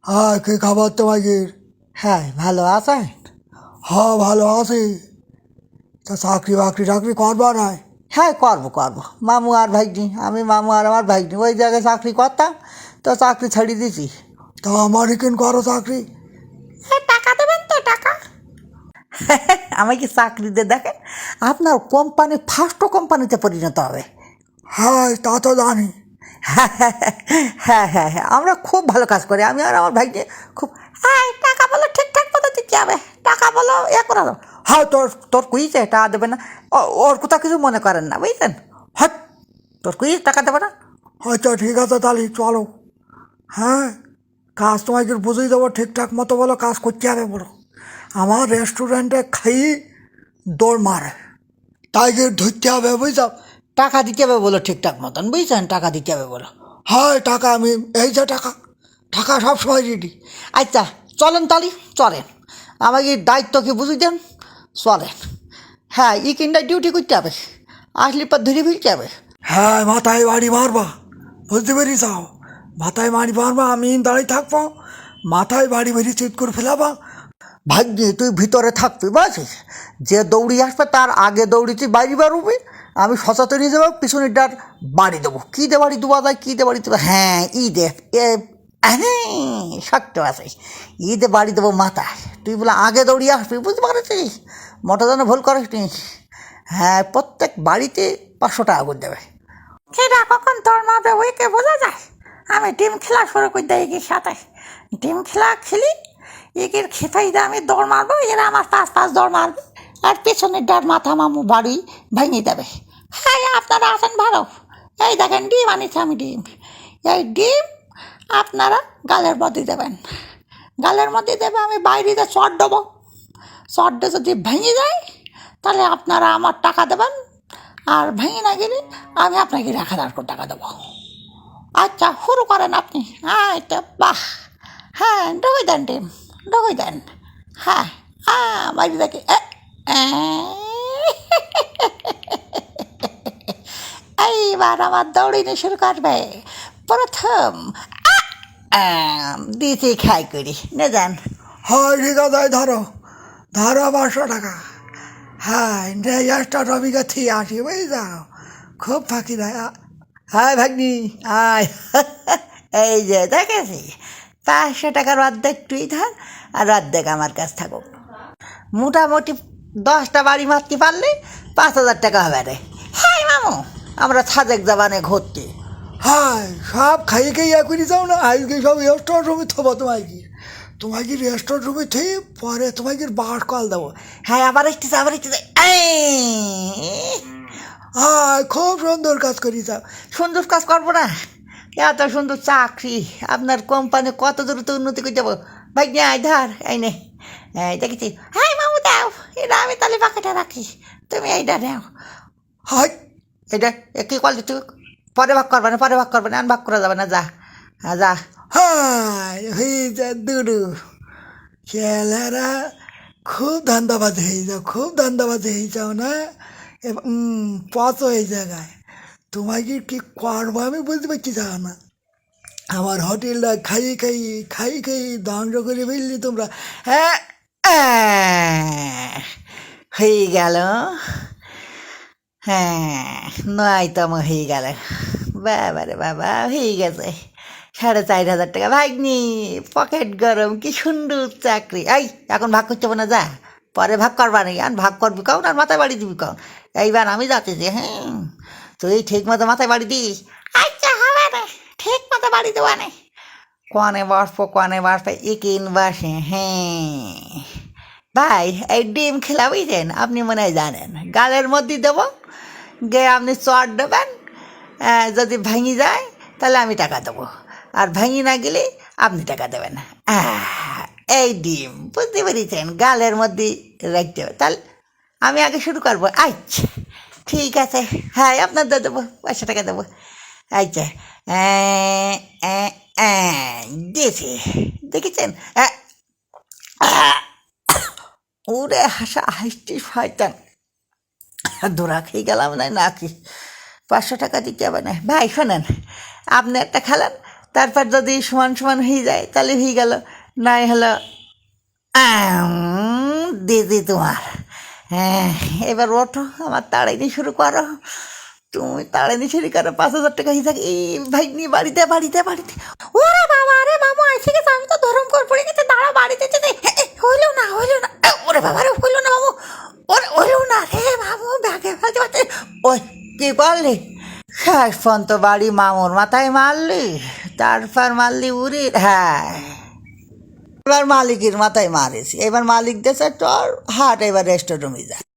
হ্যাঁ, কি খবর তোমাকে? হ্যাঁ, ভালো আছেন? হ্যাঁ, ভালো আছি। তা চাকরি বাকরি টাকরি করবা নাই? হ্যাঁ, করবো মামু আর ভাইজি, আমি মামু আর আমার ভাইজি ওই জায়গায় চাকরি করতাম, তো চাকরি ছেড়ে দিয়েছি। তা আমারই কিন করো চাকরি? টাকা দেবেন তো টাকা? আমাকে চাকরি দিয়ে দেখেন, আপনার কোম্পানি ফার্স্ট কোম্পানিতে পরিণত হবে। হ্যাঁ, তা তো জানি। হ্যাঁ, আমরা খুব ভালো কাজ করি, আমি আর আমার ভাইজি খুব। হ্যাঁ, টাকা বলো ঠিকঠাক মতো দিতে হবে, টাকা বলো করে দাও। হ্যাঁ, তোর তোর কুইছে টাকা দেবে না, ওর কথা কিছু মনে করেন না, বুঝছেন? হট, তোর কুইজ টাকা দেবে না। আচ্ছা ঠিক আছে, তাহলে চলো। হ্যাঁ, কাজ তোমাকে বুঝিয়ে দেবো, ঠিকঠাক মতো বলো, কাজ করতে হবে বলো। আমার রেস্টুরেন্টে খাই দৌড় মারে, তাই কি ধরতে হবে, বুঝছো? টাকা দিতে হবে বলো ঠিকঠাক মতন, বুঝছেন? টাকা দিতে হবে বলো। হ্যাঁ, টাকা আমি এই যে টাকা, টাকা সবসময় রেডি। আচ্ছা, চলেন তালি, চলেন, আমাকে দায়িত্ব কি বুঝিয়ে দেন, চলেন। হ্যাঁ, ই কিনটা ডিউটি করতে হবে, আসলে পর ধরে ফিরতে হবে। হ্যাঁ, মাথায় বাড়ি মারবা, বুঝতে পেরেছ? মাথায় বাড়ি মারবা, আমি দাঁড়িয়ে থাকবো, মাথায় বাড়ি বেরিয়ে চিৎ করে ফেলাবা। ভাগ্যে তুই ভিতরে থাকবি, বুঝছিস? যে দৌড়ি আসবে তার আগে দৌড়িতে বাড়ি বেরোবে, আমি সচেতন হয়ে যাবো, পিছনের ডার বাড়ি দেবো। কী দে বাড়ি দেওয়া যায়, কী দে বাড়ি দেবো? হ্যাঁ, ই দে হ্যাঁ, শক্ত আছিস। ঈদে বাড়ি দেবো মাথায়, তুই বলে আগে দৌড়িয়ে আসবি, বুঝতে পারছিস? মোটা যেন ভুল করিস নি। হ্যাঁ, প্রত্যেক বাড়িতে 500 টাকা করে দেবে। সেটা কখন তোর মাপে ওইকে বোঝা যায়? আমি টিম খেলা শুরু করে দেয় এগির সাথে, টিম খেলা খেলি, এগির খেতেই দিয়ে আমি দৌড় মারবো, এরা আমার পাঁচ দৌড় মারবে, আর পেছনের ডার মাথা মামু বাড়ি ভেঙে দেবে। হ্যাঁ, আপনারা আছেন ভালো, এই দেখেন ডিম আনিছি আমি, ডিম, এই ডিম আপনারা গালের মধ্যে দেবেন, গালের মধ্যে দেবে, আমি বাইরেতে চট দেবো, চটটা যদি ভেঙে যায় তাহলে আপনারা আমার টাকা দেবেন, আর ভেঙে না গেলে আমি আপনাকে 1,000 টাকা দেবো। আচ্ছা, শুরু করেন আপনি। আচ্ছা, বাহ, হ্যাঁ, ঢুকে দেন ডিম, ঢুকে দেন। হ্যাঁ, বাইরে দেখে এইবার আমার দৌড়িনি শুরু করবে। প্রথম দিয়েছি খাই করি, নে যান। হ্যাঁ ঠিক আছে, ধরো ধরো 500 টাকা। হ্যাঁ, একটা রবিকে থিয়ে আসি, বুঝলাম, খুব ফাঁকি দেয়। হাই ভাগ্নি, আয়। এই যে দেখেছি, 500 টাকার অর্ধেক তুই ধর, আর অর্ধেক আমার কাছ থাকুক। মোটামুটি 10টা বাড়ি মারতে পারলে 5,000 টাকা হবে রে। হ্যাঁ মামু, আমরা সাজেক জাবানে ঘুরতে। হ্যাঁ, সব খাইয়ে খেয়ে এখনই যাও না, আজকে সব রেস্টুরেন্ট রুমে থবো তোমাকে, তোমাকে রেস্টুরেন্ট রুমে থুই, পরে তোমাকে বার কল দেবো। হ্যাঁ, আবার আসতেছে। হ্যাঁ, খুব সুন্দর কাজ করি যাও। সুন্দর কাজ করবো না, এত সুন্দর চাকরি, আপনার কোম্পানি কত দ্রুত উন্নতি করে যাবো। ভাই নে, আয় ধার, এই নে, এই দেখেছি। হ্যাঁ মামু, দাও এটা, আমি তাহলে বাকিটা রাখি, তুমি এইটা নাও। হাই, এটা কী করলি তুই? পরে ভাগ করবে না, আর ভাগ করা যাবে না, যা, হ্যাঁ যা। হাই হয়ে যা দুডু, ছেলেরা খুব ধান্দাবাজ হয়ে যাও, খুব ধান্দাবাজ হয়ে যাও না, পথ এই জায়গায় তোমাকে কি করবো আমি বুঝতে পারছি যাও না। আমার হোটেলটা খাই ধ্বংস করে ফেললি তোমরা। হ্যাঁ, হয়ে গেল। হ্যাঁ, নয়তম হয়ে গেল। বাবা রে বাবা, হয়ে গেছে 4,500 টাকা। ভাগ্নি, পকেট গরম, কি সুন্দর চাকরি। এই এখন ভাগ করতে হবে না, যা, পরে ভাগ করবা নাকি? আর ভাগ করবি কখন, আর মাথায় বাড়ি দিবি কখন? এইবার আমি যাচ্ছি যে, হ্যাঁ, তুই ঠিক মতো মাথায় বাড়ি দিস। আচ্ছা, হবে না, ঠিক মতো বাড়ি দেওয়া নেই। কনে বসবো ইকিন বসে। হ্যাঁ ভাই, এই ডিম খেলা বুঝছেন, আপনি মনে হয় জানেন, গালের মধ্যে দেবো, গিয়ে আপনি চট দেবেন, যদি ভেঙে যায় তাহলে আমি টাকা দেবো, আর ভেঙে না গেলে আপনি টাকা দেবেন। এই ডিম বুঝতে পেরেছেন, গালের মধ্যে রাখতে হবে। তাহলে আমি আগে শুরু করবো। আচ্ছা ঠিক আছে, হ্যাঁ, আপনার দিয়ে দেবো, 500 টাকা দেবো। আচ্ছা, দিয়েছি, দেখেছেন? ওরে হাসা হাসছি শয়তান, ধরা খেয়ে গেলাম না নাকি? 500 টাকা দিতে হবে না। ভাই শোনেন, আপনি একটা খেলেন, তারপর যদি সমান সমান হয়ে যায় তাহলে হয়ে গেল, নাই হলো দিদি তোমার। হ্যাঁ, এবার ওঠো, আমার তাড়াইনি শুরু করো, তুমি তাড়াইনি শুরু করো। 5,000 টাকা হিসাবে এই ভাই নিয়ে বাড়িতে বাড়িতে বাড়িতে। ওরে বাবা, আরে মামু এসে গেছে, আমি তো ধরম করে পড়ে গেছে, দাঁড়া বাড়িতে যেতে। হইলো না হইলো না, ওরে বাবা রে, হইলো না মামু, ওরে হইলো না রে মামু, ব্যাগে ফেলতে পারতে। ওই কি করলি? শেষ পর্যন্ত বাড়ি মামুর মাথায় মারলি, তারপর মারলি উড়ির। হ্যাঁ, এবার মালিকের মাথায় মারিস, এবার মালিক দেশে চল হাট, এবার রেস্টুরেন্টে যা।